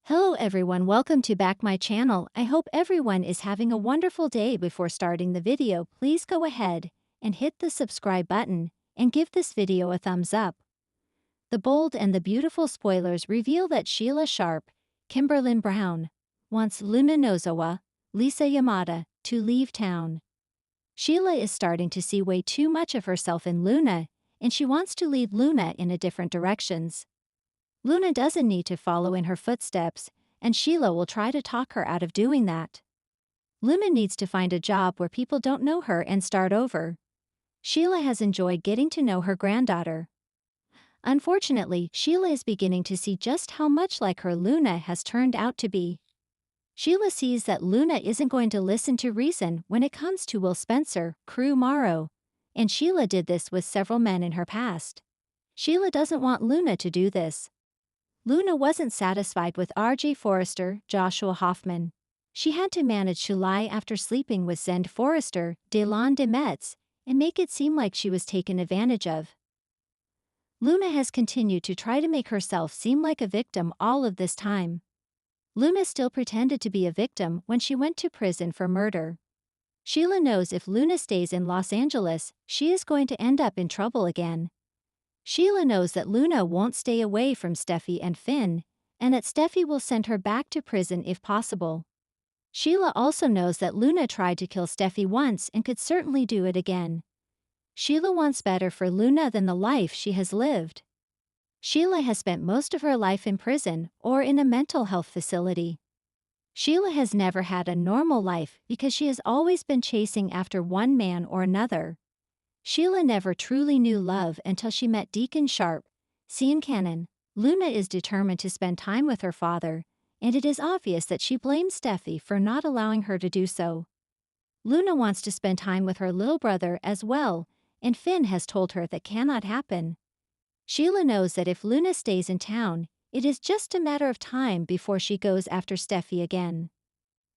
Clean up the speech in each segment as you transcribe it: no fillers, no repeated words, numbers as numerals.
Hello everyone, welcome to back my channel. I hope everyone is having a wonderful day. Before starting the video, please go ahead and hit the subscribe button and give this video a thumbs up. The bold and the beautiful spoilers reveal that Sheila Sharp, Kimberlyn Brown, wants Luna Nozawa, Lisa Yamada, to leave town. Sheila is starting to see way too much of herself in Luna, and she wants to lead Luna in a different directions. Luna doesn't need to follow in her footsteps, and Sheila will try to talk her out of doing that. Luna needs to find a job where people don't know her and start over. Sheila has enjoyed getting to know her granddaughter. Unfortunately, Sheila is beginning to see just how much like her Luna has turned out to be. Sheila sees that Luna isn't going to listen to reason when it comes to Will Spencer, Crew Morrow, and Sheila did this with several men in her past. Sheila doesn't want Luna to do this. Luna wasn't satisfied with R.J. Forrester, Joshua Hoffman. She had to manage to lie after sleeping with Zend Forrester, Delon de Metz, and make it seem like she was taken advantage of. Luna has continued to try to make herself seem like a victim all of this time. Luna still pretended to be a victim when she went to prison for murder. Sheila knows if Luna stays in Los Angeles, she is going to end up in trouble again. Sheila knows that Luna won't stay away from Steffi and Finn, and that Steffi will send her back to prison if possible. Sheila also knows that Luna tried to kill Steffi once and could certainly do it again. Sheila wants better for Luna than the life she has lived. Sheila has spent most of her life in prison or in a mental health facility. Sheila has never had a normal life because she has always been chasing after one man or another. Sheila never truly knew love until she met Deacon Sharp, Sean Cannon. Luna is determined to spend time with her father, and it is obvious that she blames Steffi for not allowing her to do so. Luna wants to spend time with her little brother as well, and Finn has told her that cannot happen. Sheila knows that if Luna stays in town, it is just a matter of time before she goes after Steffi again.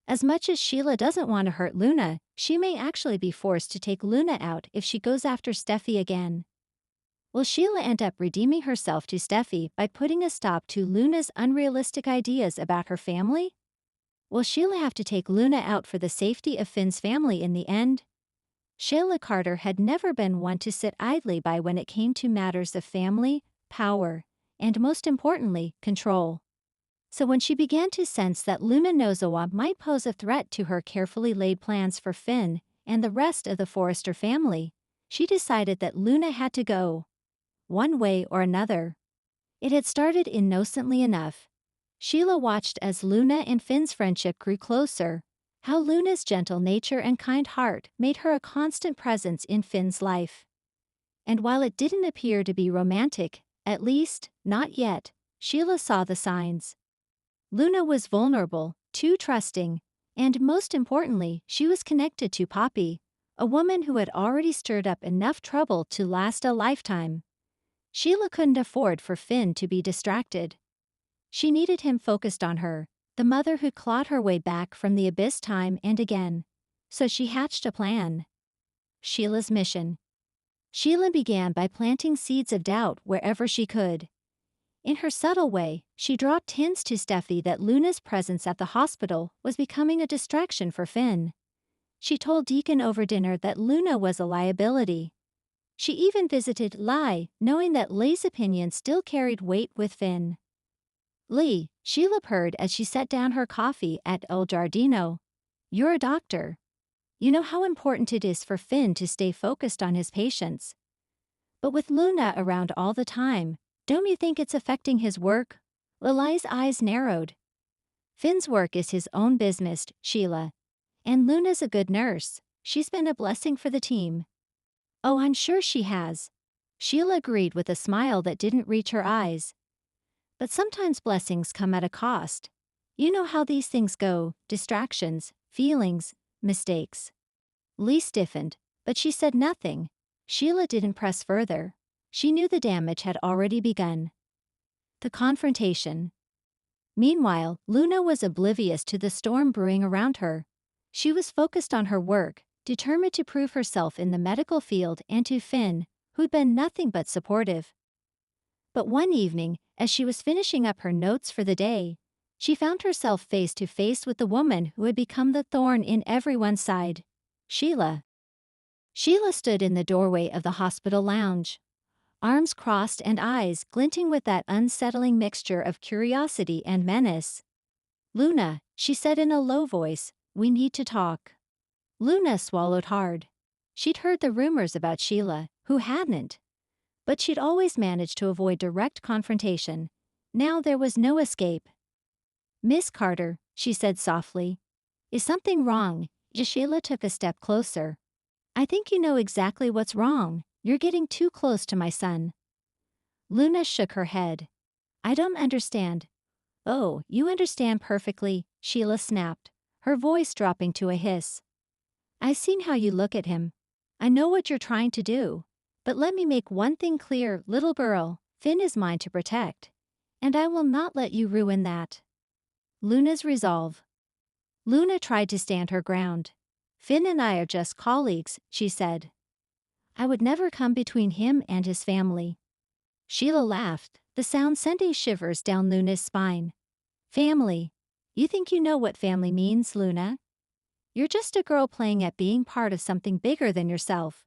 As much as Sheila doesn't want to hurt Luna, she may actually be forced to take Luna out if she goes after Steffi again. Will Sheila end up redeeming herself to Steffi by putting a stop to Luna's unrealistic ideas about her family? Will Sheila have to take Luna out for the safety of Finn's family in the end? Sheila Carter had never been one to sit idly by when it came to matters of family, power, and most importantly, control. So when she began to sense that Luna Nozawa might pose a threat to her carefully laid plans for Finn and the rest of the Forrester family, she decided that Luna had to go. One way or another. It had started innocently enough. Sheila watched as Luna and Finn's friendship grew closer, how Luna's gentle nature and kind heart made her a constant presence in Finn's life. And while it didn't appear to be romantic, at least, not yet, Sheila saw the signs. Luna was vulnerable, too trusting, and most importantly, she was connected to Poppy, a woman who had already stirred up enough trouble to last a lifetime. Sheila couldn't afford for Finn to be distracted. She needed him focused on her, the mother who clawed her way back from the abyss time and again. So she hatched a plan. Sheila's mission. Sheila began by planting seeds of doubt wherever she could. In her subtle way, she dropped hints to Steffi that Luna's presence at the hospital was becoming a distraction for Finn. She told Deacon over dinner that Luna was a liability. She even visited Lai, knowing that Leigh's opinion still carried weight with Finn. Lee, Sheila purred as she set down her coffee at El Giardino. You're a doctor. You know how important it is for Finn to stay focused on his patients. But with Luna around all the time, don't you think it's affecting his work? Lai's eyes narrowed. Finn's work is his own business, Sheila. And Luna's a good nurse. She's been a blessing for the team. Oh, I'm sure she has. Sheila agreed with a smile that didn't reach her eyes. But sometimes blessings come at a cost. You know how these things go, distractions, feelings, mistakes. Lee stiffened, but she said nothing. Sheila didn't press further. She knew the damage had already begun. The confrontation. Meanwhile, Luna was oblivious to the storm brewing around her. She was focused on her work, determined to prove herself in the medical field and to Finn, who'd been nothing but supportive. But one evening, as she was finishing up her notes for the day, She found herself face to face with the woman who had become the thorn in everyone's side. Sheila. Sheila stood in the doorway of the hospital lounge, arms crossed and eyes glinting with that unsettling mixture of curiosity and menace. "Luna," she said in a low voice, "we need to talk." Luna swallowed hard. She'd heard the rumors about Sheila, who hadn't? But she'd always managed to avoid direct confrontation. Now there was no escape. "Miss Carter," she said softly. "Is something wrong?" Sheila took a step closer. "I think you know exactly what's wrong. You're getting too close to my son." Luna shook her head. "I don't understand." "Oh, you understand perfectly," Sheila snapped, her voice dropping to a hiss. "I've seen how you look at him. I know what you're trying to do. But let me make one thing clear, little girl, Finn is mine to protect. And I will not let you ruin that." Luna's resolve. Luna tried to stand her ground. "Finn and I are just colleagues," she said. "I would never come between him and his family." Sheila laughed, the sound sending shivers down Luna's spine. "Family? You think you know what family means, Luna? You're just a girl playing at being part of something bigger than yourself.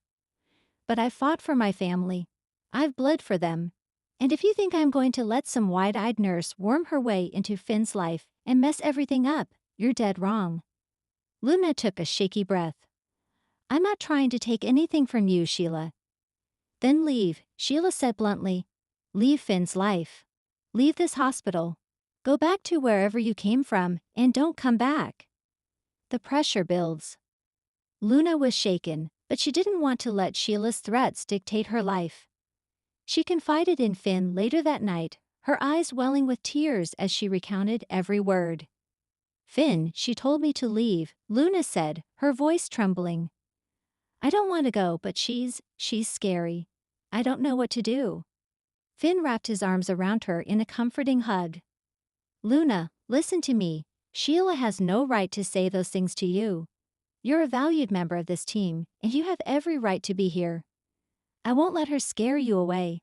But I've fought for my family. I've bled for them. And if you think I'm going to let some wide-eyed nurse worm her way into Finn's life and mess everything up, you're dead wrong." Luna took a shaky breath. "I'm not trying to take anything from you, Sheila." "Then leave," Sheila said bluntly. "Leave Finn's life. Leave this hospital. Go back to wherever you came from and don't come back." The pressure builds. Luna was shaken, but she didn't want to let Sheila's threats dictate her life. She confided in Finn later that night, her eyes welling with tears as she recounted every word. "Finn, she told me to leave," Luna said, her voice trembling. "I don't want to go, but she's scary. I don't know what to do." Finn wrapped his arms around her in a comforting hug. "Luna, listen to me. Sheila has no right to say those things to you. You're a valued member of this team, and you have every right to be here. I won't let her scare you away."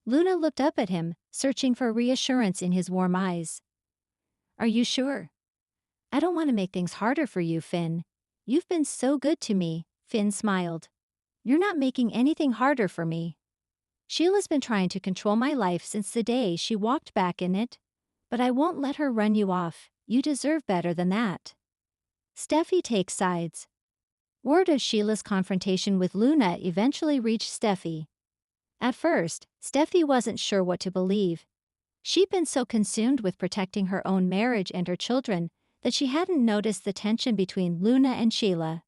Luna looked up at him, searching for reassurance in his warm eyes. "Are you sure?" "I don't want to make things harder for you, Finn. You've been so good to me," Finn smiled. "You're not making anything harder for me. Sheila's been trying to control my life since the day she walked back in it. But I won't let her run you off. You deserve better than that." Steffi takes sides. Word of Sheila's confrontation with Luna eventually reached Steffi. At first, Steffi wasn't sure what to believe. She'd been so consumed with protecting her own marriage and her children that she hadn't noticed the tension between Luna and Sheila.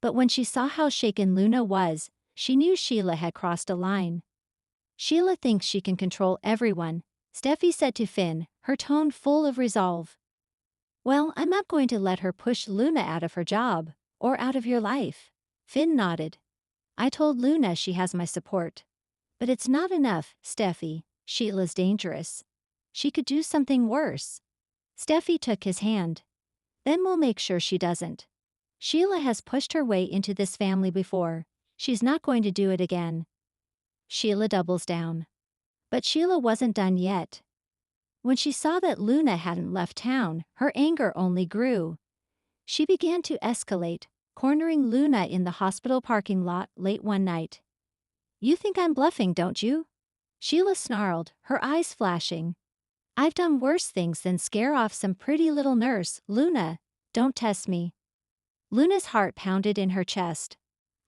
But when she saw how shaken Luna was, she knew Sheila had crossed a line. "Sheila thinks she can control everyone," Steffi said to Finn, her tone full of resolve. "Well, I'm not going to let her push Luna out of her job, or out of your life." Finn nodded. "I told Luna she has my support. But it's not enough, Steffi. Sheila's dangerous. She could do something worse." Steffi took his hand. "Then we'll make sure she doesn't. Sheila has pushed her way into this family before. She's not going to do it again." Sheila doubles down. But Sheila wasn't done yet. When she saw that Luna hadn't left town, her anger only grew. She began to escalate, cornering Luna in the hospital parking lot late one night. "You think I'm bluffing, don't you?" Sheila snarled, her eyes flashing. "I've done worse things than scare off some pretty little nurse, Luna. Don't test me." Luna's heart pounded in her chest.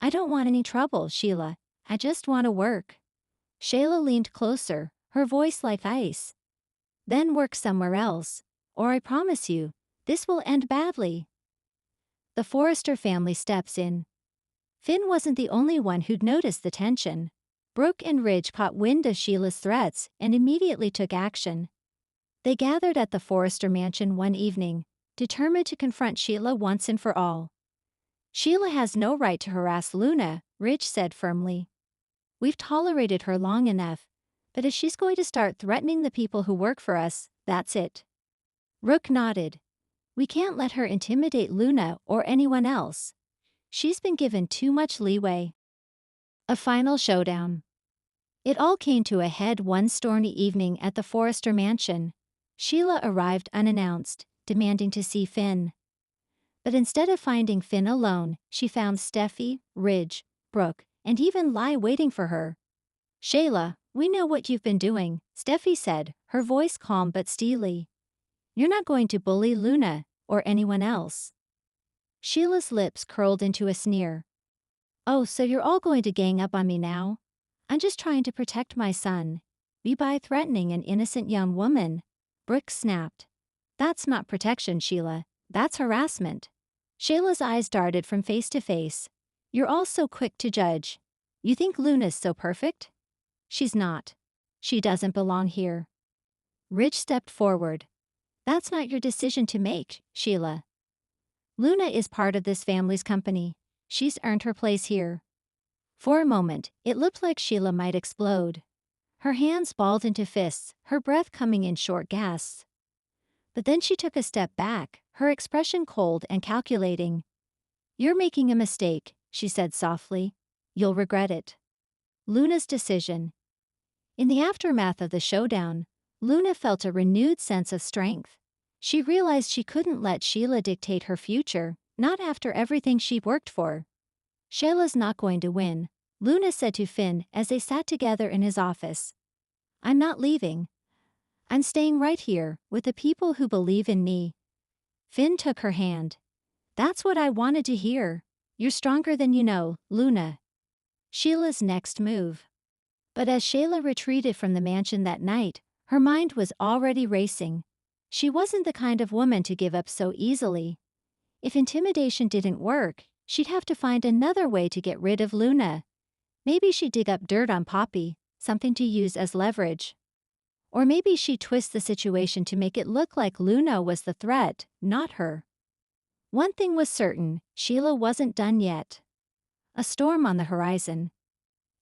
"I don't want any trouble, Sheila. I just want to work." Sheila leaned closer, her voice like ice. "Then work somewhere else. Or I promise you, this will end badly." The Forrester family steps in. Finn wasn't the only one who'd noticed the tension. Brooke and Ridge caught wind of Sheila's threats and immediately took action. They gathered at the Forrester mansion one evening, determined to confront Sheila once and for all. "Sheila has no right to harass Luna," Ridge said firmly. "We've tolerated her long enough, but if she's going to start threatening the people who work for us, that's it." Rook nodded. "We can't let her intimidate Luna or anyone else. She's been given too much leeway." A final showdown. It all came to a head one stormy evening at the Forrester mansion. Sheila arrived unannounced, demanding to see Finn. But instead of finding Finn alone, she found Steffi, Ridge, Brooke, and even Lai waiting for her. "Sheila, we know what you've been doing," Steffi said, her voice calm but steely. "You're not going to bully Luna, or anyone else." Sheila's lips curled into a sneer. "Oh, so you're all going to gang up on me now? I'm just trying to protect my son. Be by threatening an innocent young woman," Brooke snapped. "That's not protection, Sheila. That's harassment." Sheila's eyes darted from face to face. "You're all so quick to judge. You think Luna's so perfect? She's not. She doesn't belong here." Ridge stepped forward. "That's not your decision to make, Sheila. Luna is part of this family's company. She's earned her place here." For a moment, it looked like Sheila might explode. Her hands balled into fists, her breath coming in short gasps. But then she took a step back, her expression cold and calculating. "You're making a mistake," she said softly. "You'll regret it." Luna's decision. In the aftermath of the showdown, Luna felt a renewed sense of strength. She realized she couldn't let Sheila dictate her future, not after everything she'd worked for. "Sheila's not going to win," Luna said to Finn as they sat together in his office. "I'm not leaving. I'm staying right here, with the people who believe in me." Finn took her hand. "That's what I wanted to hear. You're stronger than you know, Luna." Sheila's next move. But as Sheila retreated from the mansion that night, her mind was already racing. She wasn't the kind of woman to give up so easily. If intimidation didn't work, she'd have to find another way to get rid of Luna. Maybe she'd dig up dirt on Poppy, something to use as leverage. Or maybe she'd twist the situation to make it look like Luna was the threat, not her. One thing was certain, Sheila wasn't done yet. A storm on the horizon.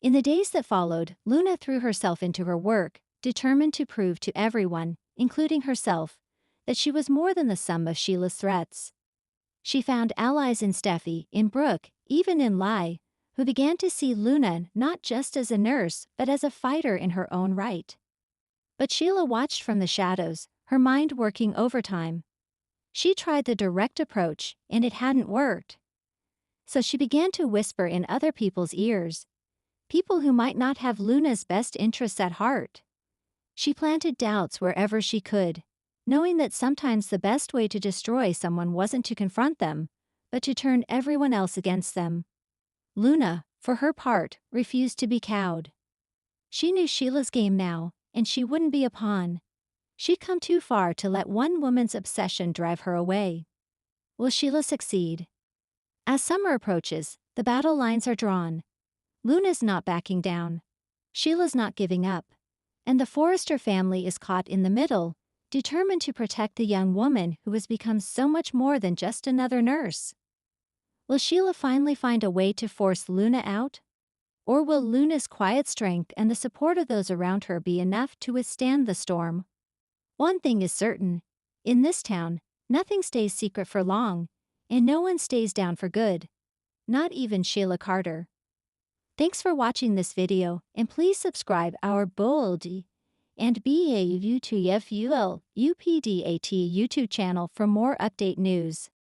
In the days that followed, Luna threw herself into her work, determined to prove to everyone, including herself, that she was more than the sum of Sheila's threats. She found allies in Steffi, in Brooke, even in Lai, who began to see Luna not just as a nurse but as a fighter in her own right. But Sheila watched from the shadows, her mind working overtime. She tried the direct approach, and it hadn't worked. So she began to whisper in other people's ears. People who might not have Luna's best interests at heart. She planted doubts wherever she could, knowing that sometimes the best way to destroy someone wasn't to confront them, but to turn everyone else against them. Luna, for her part, refused to be cowed. She knew Sheila's game now, and she wouldn't be a pawn. She'd come too far to let one woman's obsession drive her away. Will Sheila succeed? As summer approaches, the battle lines are drawn. Luna's not backing down. Sheila's not giving up. And the Forrester family is caught in the middle, determined to protect the young woman who has become so much more than just another nurse. Will Sheila finally find a way to force Luna out? Or will Luna's quiet strength and the support of those around her be enough to withstand the storm? One thing is certain. In this town, nothing stays secret for long, and no one stays down for good. Not even Sheila Carter. Thanks for watching this video, and please subscribe our Bold and BAUTFUL UPDAT YouTube channel for more update news.